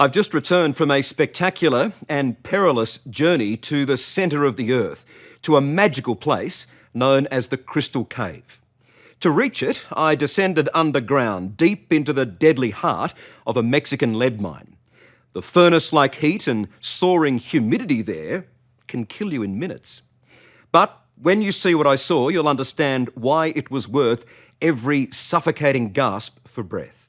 I've just returned from a spectacular and perilous journey to the centre of the Earth, to a magical place known as the Crystal Cave. To reach it, I descended underground, deep into the deadly heart of a Mexican lead mine. The furnace-like heat and soaring humidity there can kill you in minutes. But when you see what I saw, you'll understand why it was worth every suffocating gasp for breath.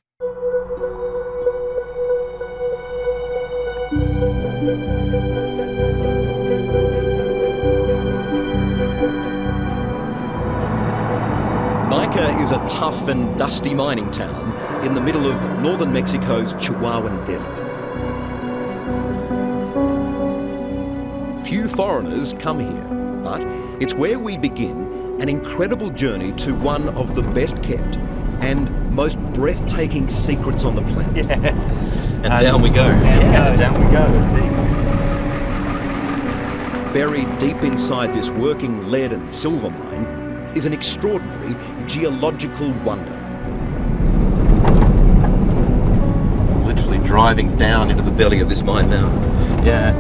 Nika is a tough and dusty mining town in the middle of northern Mexico's Chihuahuan desert. Few foreigners come here, but it's where we begin an incredible journey to one of the best kept and most breathtaking secrets on the planet. Yeah. And down we go. Down we go, indeed. Buried deep inside this working lead and silver mine is an extraordinary geological wonder. Literally driving down into the belly of this mine now. Yeah.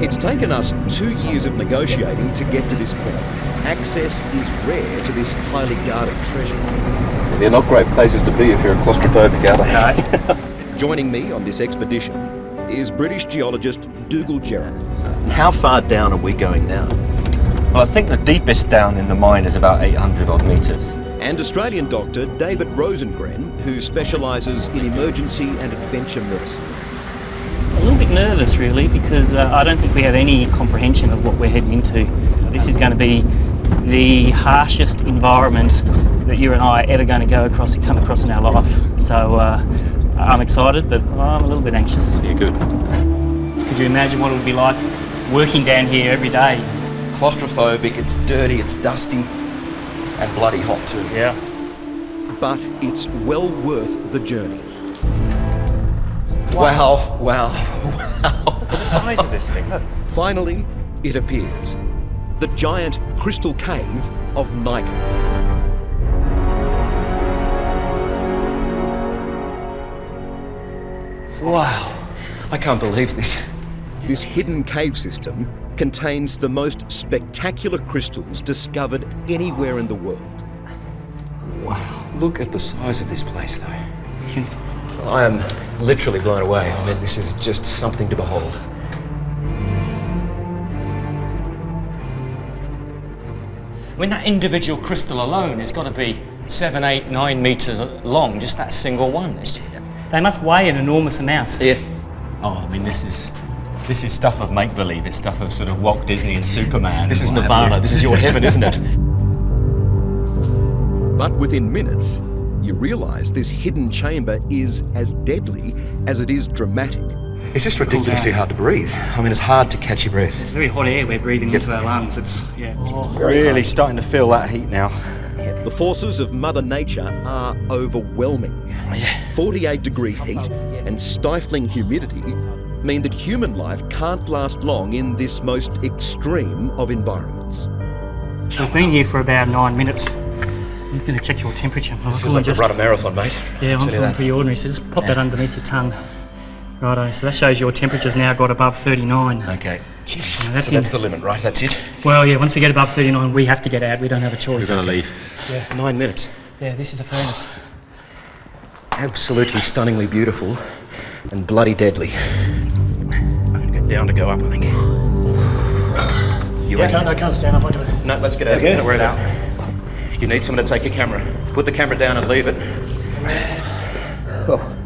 It's taken us 2 years of negotiating to get to this point. Access is rare to this highly guarded treasure. They're not great places to be if you're a claustrophobic out. Joining me on this expedition is British geologist Dougal Gerard. How far down are we going now? Well, I think the deepest down in the mine is about 800 odd metres. And Australian doctor David Rosengren, who specialises in emergency and adventure medicine. A little bit nervous, really, because I don't think we have any comprehension of what we're heading into. This is going to be the harshest environment that you and I are ever going to come across in our life. So I'm excited, but I'm a little bit anxious. Yeah, good. Could you imagine what it would be like working down here every day? Claustrophobic, it's dirty, it's dusty, and bloody hot too. Yeah. But it's well worth the journey. Wow. The size of this thing, look. Finally, it appears. The giant crystal cave of Nika. Wow. I can't believe this. This hidden cave system contains the most spectacular crystals discovered anywhere in the world. Wow. Look at the size of this place, though. I am literally blown away. I mean, this is just something to behold. I mean, that individual crystal alone has got to be 7, 8, 9 metres long, just that single one. They must weigh an enormous amount. Yeah. Oh, I mean, this is stuff of make-believe. It's stuff of sort of Walt Disney and Superman. This is and what Nirvana. have you. This is your heaven, isn't it? But within minutes, you realise this hidden chamber is as deadly as it is dramatic. It's just ridiculously hard to breathe. I mean, it's hard to catch your breath. It's very hot air we're breathing into our lungs. It's Really starting to feel that heat now. The forces of Mother Nature are overwhelming. 48-degree heat and stifling humidity mean that human life can't last long in this most extreme of environments. We've been here for about 9 minutes. I'm just going to check your temperature. It feels like a run a marathon, mate. Yeah, I'm feeling pretty ordinary, so just pop that underneath your tongue. Righto, so that shows your temperature's now got above 39. Okay. Jeez. Now, So that's the limit, right? That's it? Well, yeah, once we get above 39, we have to get out. We don't have a choice. We're going to leave. 9 minutes. Yeah, this is a furnace. Absolutely stunningly beautiful and bloody deadly. I'm going to go down to go up, I think. You ready? I can't stand up. I got it. No, let's get out of here. Wear it out. You need someone to take your camera. Put the camera down and leave it. Oh,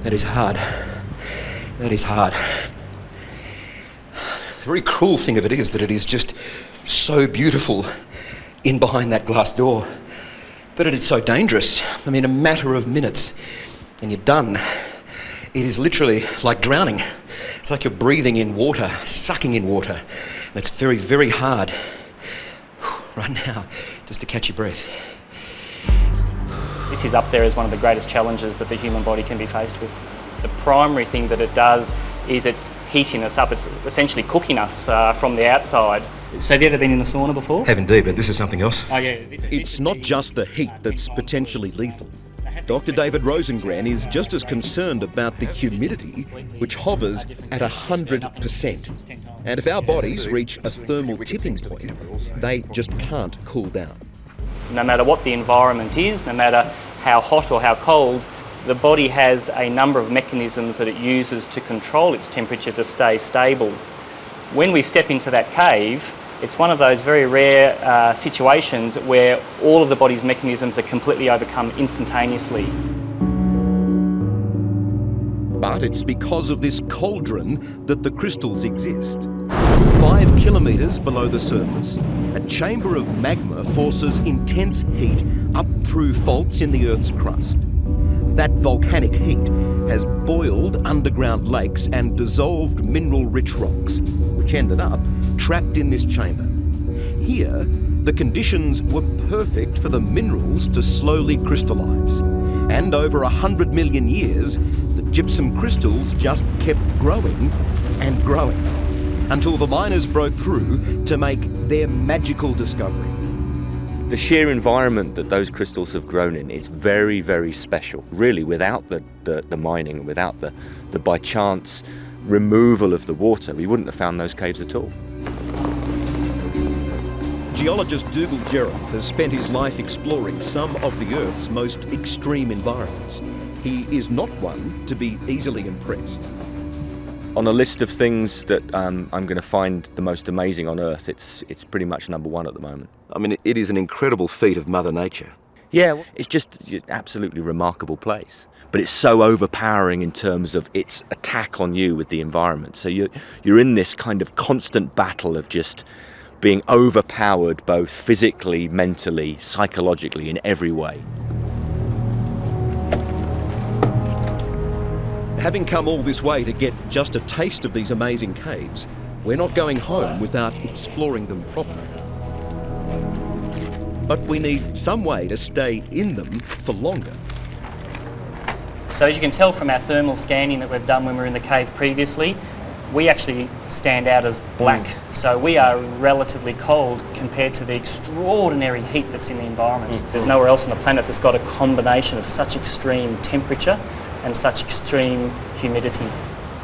that is hard. That is hard. The very cruel thing of it is that it is just so beautiful in behind that glass door. But it is so dangerous. I mean, a matter of minutes and you're done. It is literally like drowning. It's like you're breathing in water, sucking in water. And it's very, very hard right now just to catch your breath. This is up there as one of the greatest challenges that the human body can be faced with. The primary thing that it does is it's heating us up. It's essentially cooking us from the outside. So have you ever been in a sauna before? Have indeed, but this is something else. Oh yeah. It's not just the heat that's potentially lethal. Dr. David Rosengren is just as concerned about the humidity, which hovers at 100%. And if our bodies reach a thermal tipping point, they just can't cool down. No matter what the environment is, no matter how hot or how cold, the body has a number of mechanisms that it uses to control its temperature to stay stable. When we step into that cave, it's one of those very rare situations where all of the body's mechanisms are completely overcome instantaneously. But it's because of this cauldron that the crystals exist. 5 kilometres below the surface, a chamber of magma forces intense heat up through faults in the Earth's crust. That volcanic heat has boiled underground lakes and dissolved mineral-rich rocks, which ended up trapped in this chamber. Here, the conditions were perfect for the minerals to slowly crystallise. And over 100 million years, the gypsum crystals just kept growing and growing, until the miners broke through to make their magical discovery. The sheer environment that those crystals have grown in is very, very special. Really, without the mining, without the by chance removal of the water, we wouldn't have found those caves at all. Geologist Dougal Jerram has spent his life exploring some of the Earth's most extreme environments. He is not one to be easily impressed. On a list of things that I'm going to find the most amazing on Earth, it's pretty much number one at the moment. I mean, it is an incredible feat of Mother Nature. Yeah, it's just an absolutely remarkable place. But it's so overpowering in terms of its attack on you with the environment. So you're in this kind of constant battle of just being overpowered both physically, mentally, psychologically, in every way. Having come all this way to get just a taste of these amazing caves, we're not going home without exploring them properly. But we need some way to stay in them for longer. So as you can tell from our thermal scanning that we've done when we were in the cave previously, we actually stand out as black. So we are relatively cold compared to the extraordinary heat that's in the environment. There's nowhere else on the planet that's got a combination of such extreme temperature and such extreme humidity.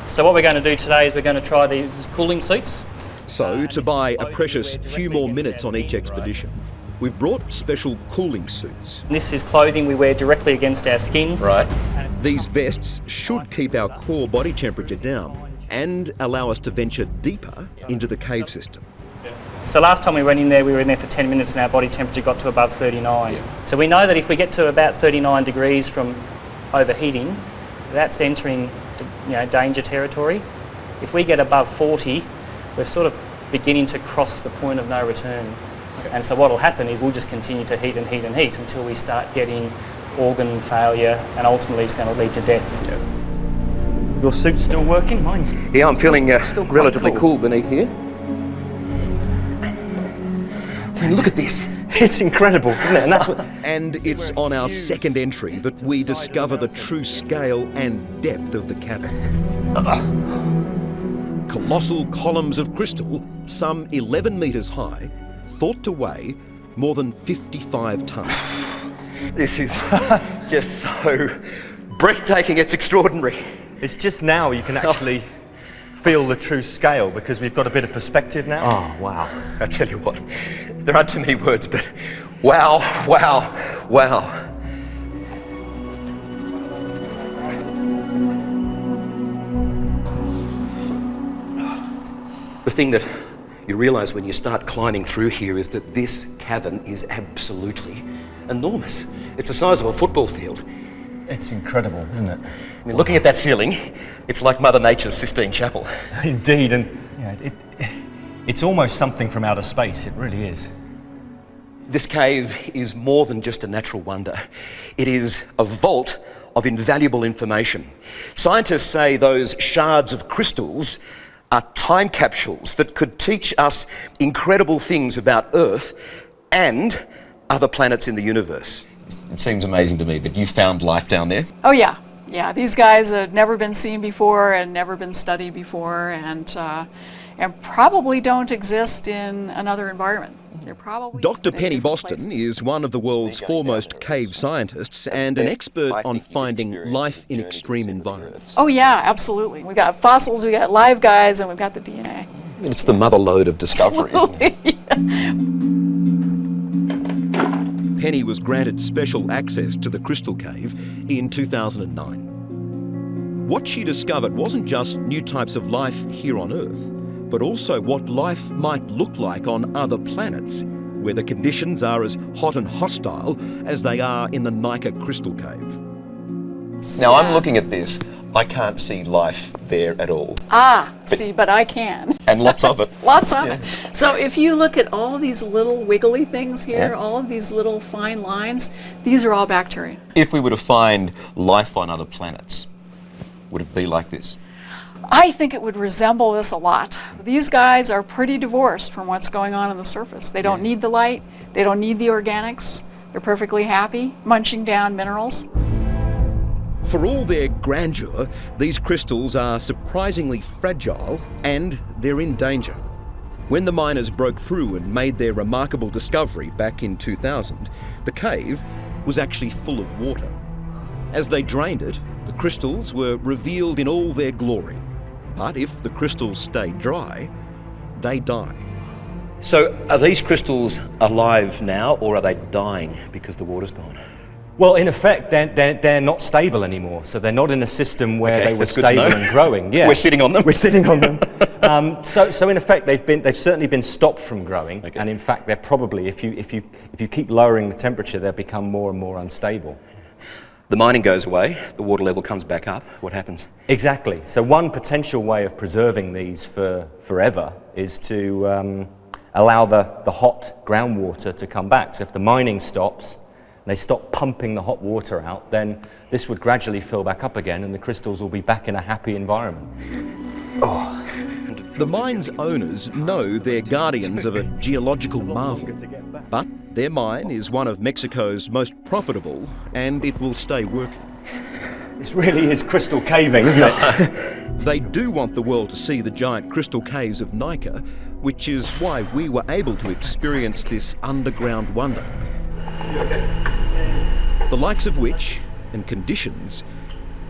So what we're going to do today is we're going to try these cooling suits. So, to buy a precious few more minutes on each expedition, we've brought special cooling suits. This is clothing we wear directly against our skin. Right. These vests should keep our core body temperature down and allow us to venture deeper into the cave system. So last time we went in there, we were in there for 10 minutes and our body temperature got to above 39. Yeah. So we know that if we get to about 39 degrees from overheating, that's entering danger territory. If we get above 40, we're sort of beginning to cross the point of no return. Okay. And so what will happen is we'll just continue to heat and heat and heat until we start getting organ failure, and ultimately it's going to lead to death. Yeah. Your suit's still working? Mine's Yeah, I'm feeling still relatively cool. cool beneath here. I mean, look at this. It's incredible, isn't it? And that's what. And it's on our second entry that we discover the true scale and depth of the cavern. Colossal columns of crystal, some 11 metres high, thought to weigh more than 55 tonnes. This is just so breathtaking, it's extraordinary. It's just now you can actually feel the true scale because we've got a bit of perspective now. Oh, wow. I tell you what, there aren't too many words, but wow, wow, wow. The thing that you realise when you start climbing through here is that this cavern is absolutely enormous. It's the size of a football field. It's incredible, isn't it? I mean, looking at that ceiling, it's like Mother Nature's Sistine Chapel. Indeed, and it's almost something from outer space. It really is. This cave is more than just a natural wonder. It is a vault of invaluable information. Scientists say those shards of crystals are time capsules that could teach us incredible things about Earth and other planets in the universe. It seems amazing to me that you found life down there. Oh yeah. These guys had never been seen before and never been studied before, and probably don't exist in another environment. They're probably Dr. in Penny different Boston places. is one of the world's foremost cave scientists and an expert on finding life in extreme environments. Oh yeah, absolutely. We've got fossils, we've got live guys, and we've got the DNA. It's the mother lode of discovery, isn't it? Penny was granted special access to the Crystal Cave in 2009. What she discovered wasn't just new types of life here on Earth, but also what life might look like on other planets, where the conditions are as hot and hostile as they are in the Nika Crystal Cave. Now, I'm looking at this. I can't see life there at all. But I can. And lots of it. Lots of it. So if you look at all these little wiggly things here, all of these little fine lines, these are all bacteria. If we were to find life on other planets, would it be like this? I think it would resemble this a lot. These guys are pretty divorced from what's going on the surface. They don't need the light, they don't need the organics, they're perfectly happy munching down minerals. For all their grandeur, these crystals are surprisingly fragile and they're in danger. When the miners broke through and made their remarkable discovery back in 2000, the cave was actually full of water. As they drained it, the crystals were revealed in all their glory. But if the crystals stay dry, they die. So, are these crystals alive now, or are they dying because the water's gone? Well, in effect, they're not stable anymore. So they're not in a system where they were that's good to stable know. and growing. Yeah, We're sitting on them. We're sitting on them. So in effect, they've certainly been stopped from growing. Okay. And in fact, they're probably, if you keep lowering the temperature, they'll become more and more unstable. The mining goes away, the water level comes back up. What happens? Exactly. So one potential way of preserving these for forever is to allow the hot groundwater to come back. So if the mining stops, and they stop pumping the hot water out, then this would gradually fill back up again and the crystals will be back in a happy environment. The mine's owners know they're guardians of a geological marvel, but their mine is one of Mexico's most profitable and it will stay working. This really is crystal caving, isn't it? They do want the world to see the giant crystal caves of Nika, which is why we were able to experience this underground wonder. The likes of which, and conditions,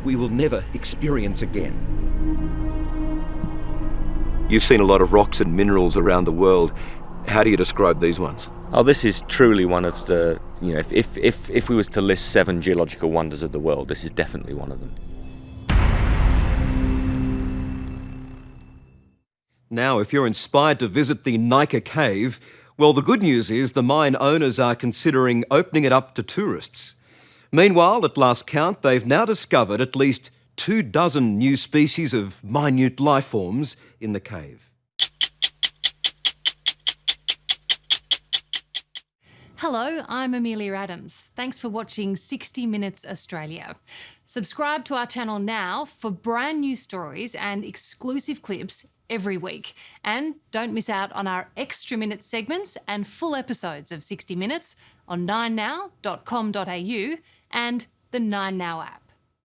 we will never experience again. You've seen a lot of rocks and minerals around the world. How do you describe these ones? Oh, this is truly one of the, if we was to list 7 geological wonders of the world, this is definitely one of them. Now, if you're inspired to visit the Nika Cave, well, the good news is the mine owners are considering opening it up to tourists. Meanwhile, at last count, they've now discovered at least 24 new species of minute life forms in the cave. Hello, I'm Amelia Adams. Thanks for watching 60 Minutes Australia. Subscribe to our channel now for brand new stories and exclusive clips every week. And don't miss out on our extra minute segments and full episodes of 60 Minutes on 9now.com.au and the 9Now app.